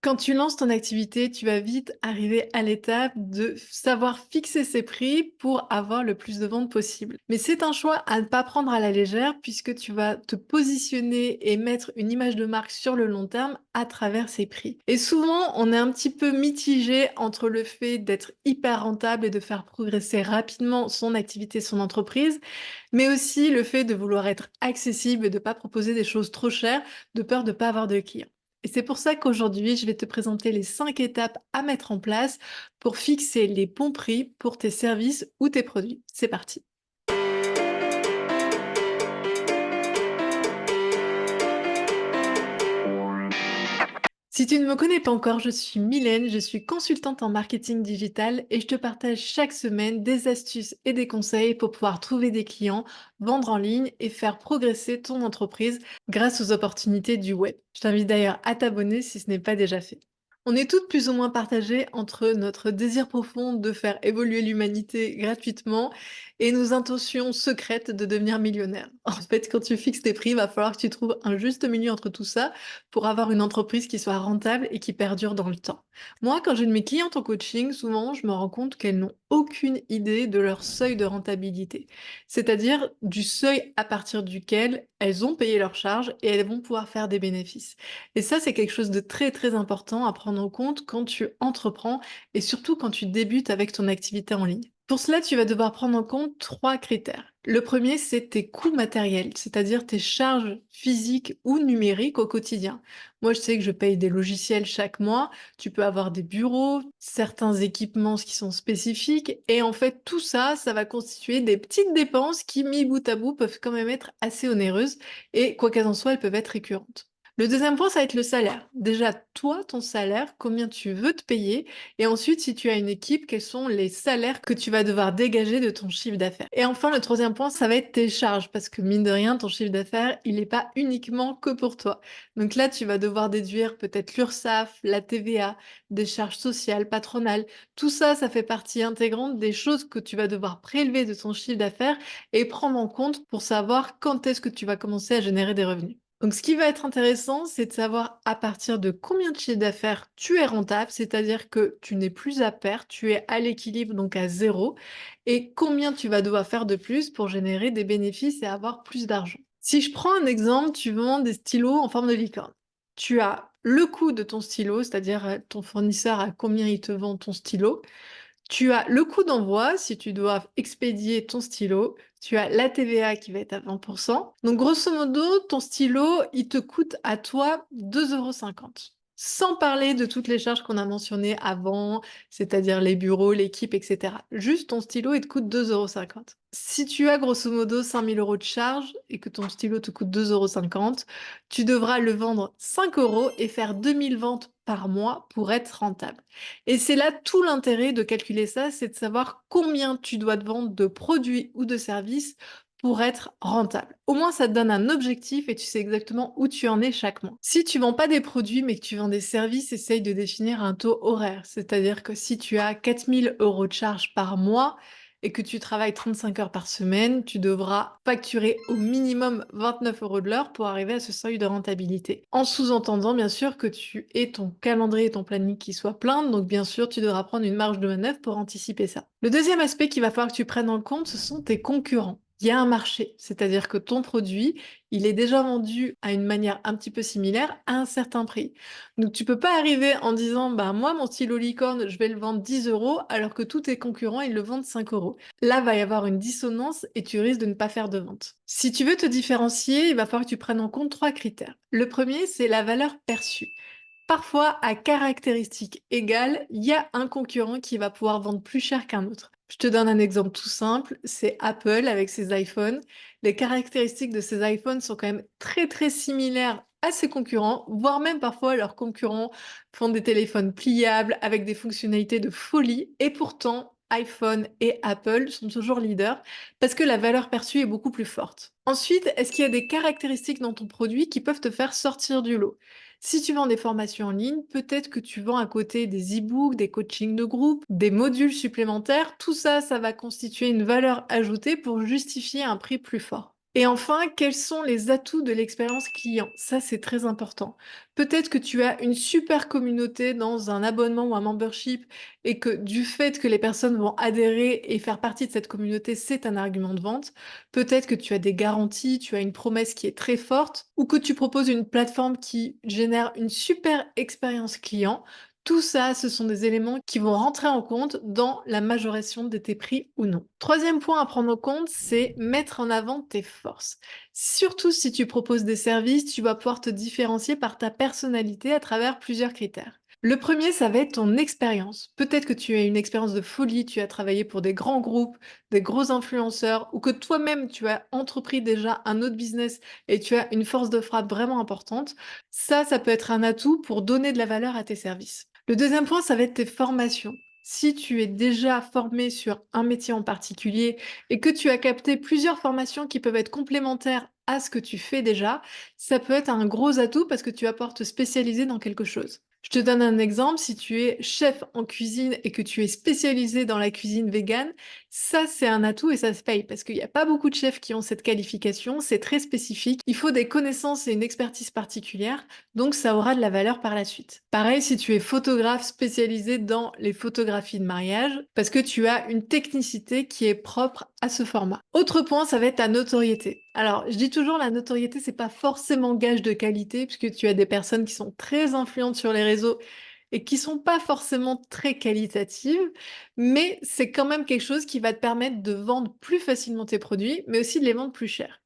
Quand tu lances ton activité, tu vas vite arriver à l'étape de savoir fixer ses prix pour avoir le plus de ventes possible. Mais c'est un choix à ne pas prendre à la légère puisque tu vas te positionner et mettre une image de marque sur le long terme à travers ces prix. Et souvent, on est un petit peu mitigé entre le fait d'être hyper rentable et de faire progresser rapidement son activité, son entreprise, mais aussi le fait de vouloir être accessible et de ne pas proposer des choses trop chères de peur de ne pas avoir de clients. Et c'est pour ça qu'aujourd'hui, je vais te présenter les 5 étapes à mettre en place pour fixer les bons prix pour tes services ou tes produits. C'est parti. Si tu ne me connais pas encore, je suis Mylène, je suis consultante en marketing digital et je te partage chaque semaine des astuces et des conseils pour pouvoir trouver des clients, vendre en ligne et faire progresser ton entreprise grâce aux opportunités du web. Je t'invite d'ailleurs à t'abonner si ce n'est pas déjà fait. On est toutes plus ou moins partagées entre notre désir profond de faire évoluer l'humanité gratuitement et nos intentions secrètes de devenir millionnaire. En fait, quand tu fixes tes prix, il va falloir que tu trouves un juste milieu entre tout ça pour avoir une entreprise qui soit rentable et qui perdure dans le temps. Moi, quand j'ai de mes clientes en coaching, souvent, je me rends compte qu'elles n'ont aucune idée de leur seuil de rentabilité, c'est-à-dire du seuil à partir duquel elles ont payé leurs charges et elles vont pouvoir faire des bénéfices. Et ça, c'est quelque chose de très très important à prendre en compte quand tu entreprends et surtout quand tu débutes avec ton activité en ligne. Pour cela, tu vas devoir prendre en compte 3 critères. Le premier, c'est tes coûts matériels, c'est-à-dire tes charges physiques ou numériques au quotidien. Moi, je sais que je paye des logiciels chaque mois. Tu peux avoir des bureaux, certains équipements qui sont spécifiques. Et en fait, tout ça, ça va constituer des petites dépenses qui, mis bout à bout, peuvent quand même être assez onéreuses. Et quoi qu'elles en soient, elles peuvent être récurrentes. Le deuxième point, ça va être le salaire. Déjà, toi, ton salaire, combien tu veux te payer et ensuite, si tu as une équipe, quels sont les salaires que tu vas devoir dégager de ton chiffre d'affaires? Et enfin, le troisième point, ça va être tes charges, parce que mine de rien, ton chiffre d'affaires, il n'est pas uniquement que pour toi. Donc là, tu vas devoir déduire peut-être l'URSSAF, la TVA, des charges sociales, patronales. Tout ça, ça fait partie intégrante des choses que tu vas devoir prélever de ton chiffre d'affaires et prendre en compte pour savoir quand est-ce que tu vas commencer à générer des revenus. Donc, ce qui va être intéressant, c'est de savoir à partir de combien de chiffre d'affaires tu es rentable, c'est-à-dire que tu n'es plus à perte, tu es à l'équilibre, donc à zéro, et combien tu vas devoir faire de plus pour générer des bénéfices et avoir plus d'argent. Si je prends un exemple, tu vends des stylos en forme de licorne. Tu as le coût de ton stylo, c'est-à-dire ton fournisseur à combien il te vend ton stylo. Tu as le coût d'envoi si tu dois expédier ton stylo. Tu as la TVA qui va être à 20%. Donc, grosso modo, ton stylo, il te coûte à toi 2,50 €. Sans parler de toutes les charges qu'on a mentionnées avant, c'est-à-dire les bureaux, l'équipe, etc. Juste ton stylo, il te coûte 2,50 €. Si tu as grosso modo 5 000 € de charge et que ton stylo te coûte 2,50 €, tu devras le vendre 5 € et faire 2000 ventes par mois pour être rentable. Et c'est là tout l'intérêt de calculer ça, c'est de savoir combien tu dois te vendre de produits ou de services pour être rentable. Au moins, ça te donne un objectif et tu sais exactement où tu en es chaque mois. Si tu vends pas des produits mais que tu vends des services, essaye de définir un taux horaire. C'est-à-dire que si tu as 4 000 € de charge par mois et que tu travailles 35 heures par semaine, tu devras facturer au minimum 29 € de l'heure pour arriver à ce seuil de rentabilité. En sous-entendant, bien sûr, que tu aies ton calendrier et ton planning qui soient pleins, donc bien sûr, tu devras prendre une marge de manœuvre pour anticiper ça. Le deuxième aspect qu'il va falloir que tu prennes en compte, ce sont tes concurrents. Il y a un marché, c'est-à-dire que ton produit, il est déjà vendu à une manière un petit peu similaire à un certain prix. Donc tu peux pas arriver en disant, bah moi mon stylo licorne, je vais le vendre 10 € alors que tous tes concurrents, ils le vendent 5 €. Là, va y avoir une dissonance et tu risques de ne pas faire de vente. Si tu veux te différencier, il va falloir que tu prennes en compte 3 critères. Le premier, c'est la valeur perçue. Parfois, à caractéristiques égales, il y a un concurrent qui va pouvoir vendre plus cher qu'un autre. Je te donne un exemple tout simple, c'est Apple avec ses iPhones. Les caractéristiques de ces iPhones sont quand même très très similaires à ses concurrents, voire même parfois leurs concurrents font des téléphones pliables avec des fonctionnalités de folie et pourtant iPhone et Apple sont toujours leaders parce que la valeur perçue est beaucoup plus forte. Ensuite, est-ce qu'il y a des caractéristiques dans ton produit qui peuvent te faire sortir du lot? Si tu vends des formations en ligne, peut-être que tu vends à côté des e-books, des coachings de groupe, des modules supplémentaires. Tout ça, ça va constituer une valeur ajoutée pour justifier un prix plus fort. Et enfin, quels sont les atouts de l'expérience client? Ça, c'est très important. Peut-être que tu as une super communauté dans un abonnement ou un membership et que du fait que les personnes vont adhérer et faire partie de cette communauté, c'est un argument de vente. Peut-être que tu as des garanties, tu as une promesse qui est très forte ou que tu proposes une plateforme qui génère une super expérience client. Tout ça, ce sont des éléments qui vont rentrer en compte dans la majoration de tes prix ou non. Troisième point à prendre en compte, c'est mettre en avant tes forces. Surtout si tu proposes des services, tu vas pouvoir te différencier par ta personnalité à travers plusieurs critères. Le premier, ça va être ton expérience. Peut-être que tu as une expérience de folie, tu as travaillé pour des grands groupes, des gros influenceurs, ou que toi-même tu as entrepris déjà un autre business et tu as une force de frappe vraiment importante. Ça peut être un atout pour donner de la valeur à tes services. Le deuxième point, ça va être tes formations. Si tu es déjà formé sur un métier en particulier et que tu as capté plusieurs formations qui peuvent être complémentaires à ce que tu fais déjà, ça peut être un gros atout parce que tu vas pouvoir te spécialiser dans quelque chose. Je te donne un exemple, si tu es chef en cuisine et que tu es spécialisé dans la cuisine végane, ça c'est un atout et ça se paye parce qu'il n'y a pas beaucoup de chefs qui ont cette qualification, c'est très spécifique, il faut des connaissances et une expertise particulière, donc ça aura de la valeur par la suite. Pareil si tu es photographe spécialisé dans les photographies de mariage, parce que tu as une technicité qui est propre à ce format. Autre point, ça va être ta notoriété. Alors, je dis toujours, la notoriété, c'est pas forcément gage de qualité, puisque tu as des personnes qui sont très influentes sur les réseaux et qui sont pas forcément très qualitatives, mais c'est quand même quelque chose qui va te permettre de vendre plus facilement tes produits, mais aussi de les vendre plus cher.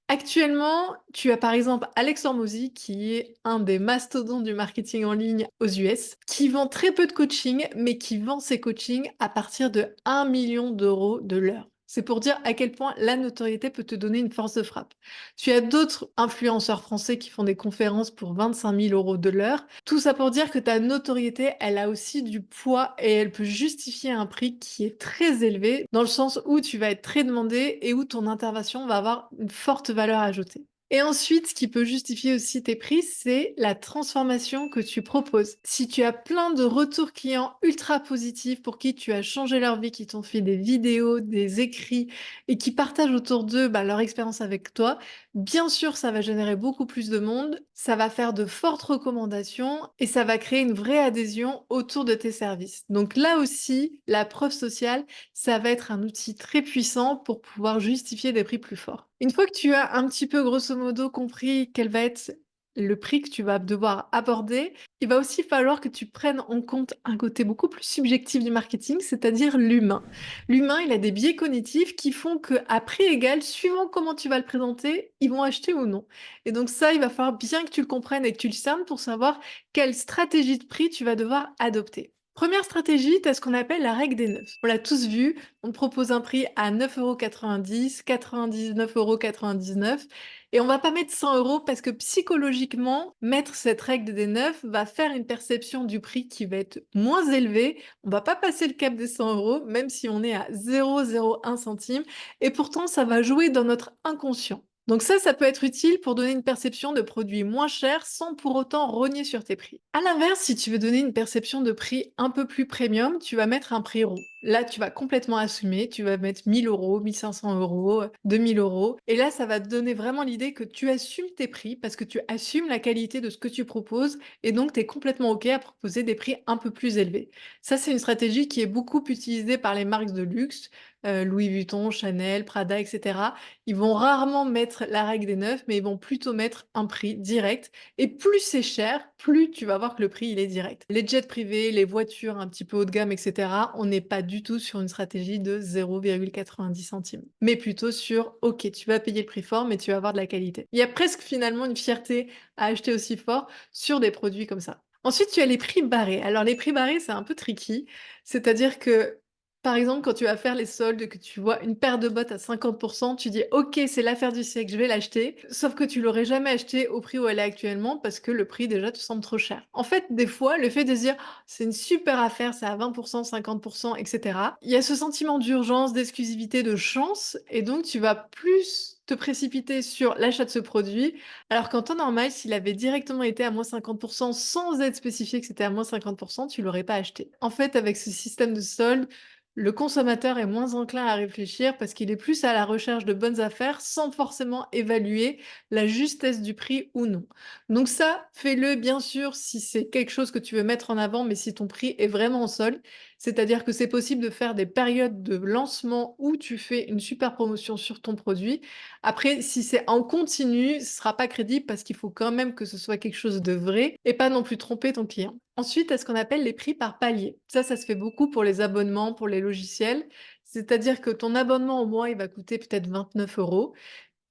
Actuellement, tu as par exemple Alex Hormozy, qui est un des mastodontes du marketing en ligne aux US, qui vend très peu de coaching, mais qui vend ses coachings à partir de 1 million d'euros de l'heure. C'est pour dire à quel point la notoriété peut te donner une force de frappe. Tu as d'autres influenceurs français qui font des conférences pour 25 000 € de l'heure. Tout ça pour dire que ta notoriété, elle a aussi du poids et elle peut justifier un prix qui est très élevé, dans le sens où tu vas être très demandé et où ton intervention va avoir une forte valeur ajoutée. Et ensuite, ce qui peut justifier aussi tes prix, c'est la transformation que tu proposes. Si tu as plein de retours clients ultra positifs pour qui tu as changé leur vie, qui t'ont fait des vidéos, des écrits et qui partagent autour d'eux leur expérience avec toi, bien sûr, ça va générer beaucoup plus de monde, ça va faire de fortes recommandations et ça va créer une vraie adhésion autour de tes services. Donc là aussi, la preuve sociale, ça va être un outil très puissant pour pouvoir justifier des prix plus forts. Une fois que tu as un petit peu grosso modo compris quel va être le prix que tu vas devoir aborder, il va aussi falloir que tu prennes en compte un côté beaucoup plus subjectif du marketing, c'est-à-dire l'humain. L'humain, il a des biais cognitifs qui font que, à prix égal, suivant comment tu vas le présenter, ils vont acheter ou non. Et donc ça, il va falloir bien que tu le comprennes et que tu le cernes pour savoir quelle stratégie de prix tu vas devoir adopter. Première stratégie, tu as ce qu'on appelle la règle des 9. On l'a tous vu, on te propose un prix à 9,90 €, 99,99 € et on va pas mettre 100 € parce que psychologiquement, mettre cette règle des 9 va faire une perception du prix qui va être moins élevée. On va pas passer le cap des 100 €, même si on est à 0,01 centime et pourtant ça va jouer dans notre inconscient. Donc ça peut être utile pour donner une perception de produit moins cher sans pour autant rogner sur tes prix. À l'inverse, si tu veux donner une perception de prix un peu plus premium, tu vas mettre un prix rond. Là, tu vas complètement assumer, tu vas mettre 1 000 €, 1 500 €, 2 000 €. Et là, ça va te donner vraiment l'idée que tu assumes tes prix parce que tu assumes la qualité de ce que tu proposes et donc tu es complètement OK à proposer des prix un peu plus élevés. Ça, c'est une stratégie qui est beaucoup utilisée par les marques de luxe, Louis Vuitton, Chanel, Prada, etc. Ils vont rarement mettre la règle des 9, mais ils vont plutôt mettre un prix direct. Et plus c'est cher, plus tu vas voir que le prix, il est direct. Les jets privés, les voitures un petit peu haut de gamme, etc., on n'est pas du tout sur une stratégie de 0,90 centimes, mais plutôt sur, OK, tu vas payer le prix fort, mais tu vas avoir de la qualité. Il y a presque finalement une fierté à acheter aussi fort sur des produits comme ça. Ensuite, tu as les prix barrés. Alors, les prix barrés, c'est un peu tricky. C'est-à-dire que par exemple, quand tu vas faire les soldes, que tu vois une paire de bottes à 50%, tu dis: «OK, c'est l'affaire du siècle, je vais l'acheter». Sauf que tu l'aurais jamais acheté au prix où elle est actuellement parce que le prix déjà te semble trop cher. En fait, des fois, le fait de se dire: «Oh, c'est une super affaire, c'est à 20%, 50% et cetera». Il y a ce sentiment d'urgence, d'exclusivité, de chance et donc tu vas plus te précipiter sur l'achat de ce produit, alors qu'en temps normal, s'il avait directement été à -50% sans être spécifié que c'était à -50%, tu l'aurais pas acheté. En fait, avec ce système de soldes, Le consommateur est moins enclin à réfléchir parce qu'il est plus à la recherche de bonnes affaires sans forcément évaluer la justesse du prix ou non. Donc ça, fais-le bien sûr si c'est quelque chose que tu veux mettre en avant, mais si ton prix est vraiment en solde. C'est-à-dire que c'est possible de faire des périodes de lancement où tu fais une super promotion sur ton produit. Après, si c'est en continu, ce sera pas crédible parce qu'il faut quand même que ce soit quelque chose de vrai et pas non plus tromper ton client. Ensuite, tu as ce qu'on appelle les prix par palier. Ça se fait beaucoup pour les abonnements, pour les logiciels. C'est-à-dire que ton abonnement au mois, il va coûter peut-être 29 euros.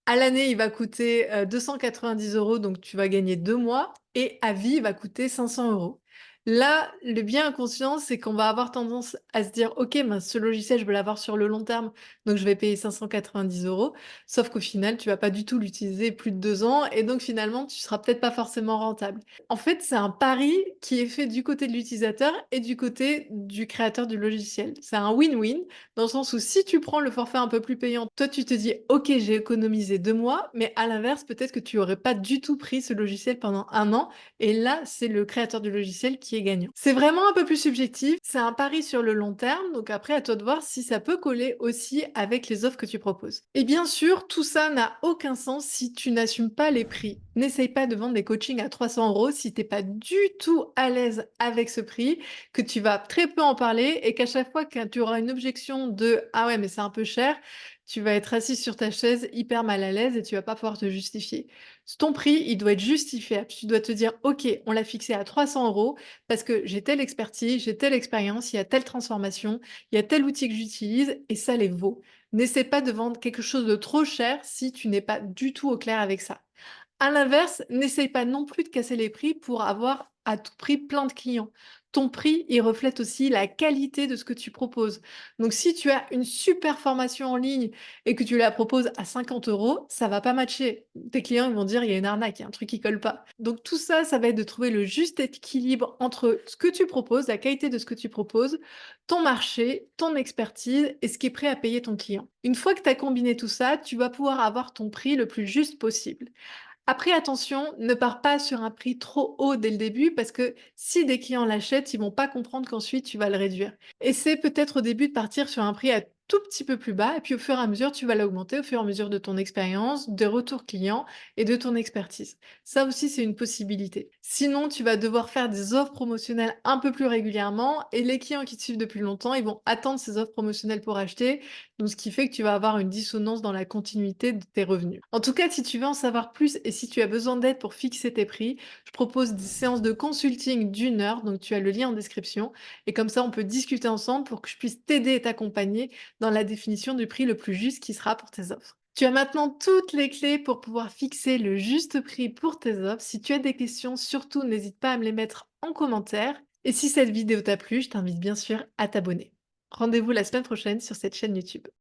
À l'année, il va coûter, 290 €, donc tu vas gagner 2 mois et à vie, il va coûter 500 euros. Là, le bien inconscient, c'est qu'on va avoir tendance à se dire: «OK, ben, ce logiciel, je veux l'avoir sur le long terme, donc je vais payer 590 €». Sauf qu'au final, tu vas pas du tout l'utiliser plus de 2 ans et donc finalement, tu seras peut-être pas forcément rentable. En fait, c'est un pari qui est fait du côté de l'utilisateur et du côté du créateur du logiciel. C'est un win-win dans le sens où si tu prends le forfait un peu plus payant, toi tu te dis: «OK, j'ai économisé 2 mois», mais à l'inverse, peut-être que tu aurais pas du tout pris ce logiciel pendant 1 an et là, c'est le créateur du logiciel qui est gagnant. C'est vraiment un peu plus subjectif, c'est un pari sur le long terme, donc après à toi de voir si ça peut coller aussi avec les offres que tu proposes. Et bien sûr, tout ça n'a aucun sens si tu n'assumes pas les prix. N'essaye pas de vendre des coachings à 300 € si t'es pas du tout à l'aise avec ce prix, que tu vas très peu en parler et qu'à chaque fois que tu auras une objection de: «Ah ouais, mais c'est un peu cher», tu vas être assis sur ta chaise hyper mal à l'aise et tu vas pas pouvoir te justifier. Ton prix, il doit être justifiable. Tu dois te dire: «OK, on l'a fixé à 300 € parce que j'ai telle expertise, j'ai telle expérience, il y a telle transformation, il y a tel outil que j'utilise et ça les vaut». N'essaie pas de vendre quelque chose de trop cher si tu n'es pas du tout au clair avec ça. À l'inverse, n'essaye pas non plus de casser les prix pour avoir à tout prix plein de clients. Ton prix, il reflète aussi la qualité de ce que tu proposes. Donc, si tu as une super formation en ligne et que tu la proposes à 50 €, ça va pas matcher. Tes clients, ils vont dire, il y a une arnaque, il y a un truc qui colle pas. Donc, tout ça, ça va être de trouver le juste équilibre entre ce que tu proposes, la qualité de ce que tu proposes, ton marché, ton expertise et ce qui est prêt à payer ton client. Une fois que tu as combiné tout ça, tu vas pouvoir avoir ton prix le plus juste possible. Après attention, ne pars pas sur un prix trop haut dès le début parce que si des clients l'achètent, ils vont pas comprendre qu'ensuite tu vas le réduire. Essaie peut-être au début de partir sur un prix à tout petit peu plus bas et puis au fur et à mesure, tu vas l'augmenter au fur et à mesure de ton expérience, des retours clients et de ton expertise. Ça aussi, c'est une possibilité. Sinon, tu vas devoir faire des offres promotionnelles un peu plus régulièrement et les clients qui te suivent depuis longtemps, ils vont attendre ces offres promotionnelles pour acheter, donc ce qui fait que tu vas avoir une dissonance dans la continuité de tes revenus. En tout cas, si tu veux en savoir plus et si tu as besoin d'aide pour fixer tes prix, je propose des séances de consulting d'1 heure, donc tu as le lien en description et comme ça on peut discuter ensemble pour que je puisse t'aider et t'accompagner dans la définition du prix le plus juste qui sera pour tes offres. Tu as maintenant toutes les clés pour pouvoir fixer le juste prix pour tes offres. Si tu as des questions, surtout n'hésite pas à me les mettre en commentaire. Et si cette vidéo t'a plu, je t'invite bien sûr à t'abonner. Rendez-vous la semaine prochaine sur cette chaîne YouTube.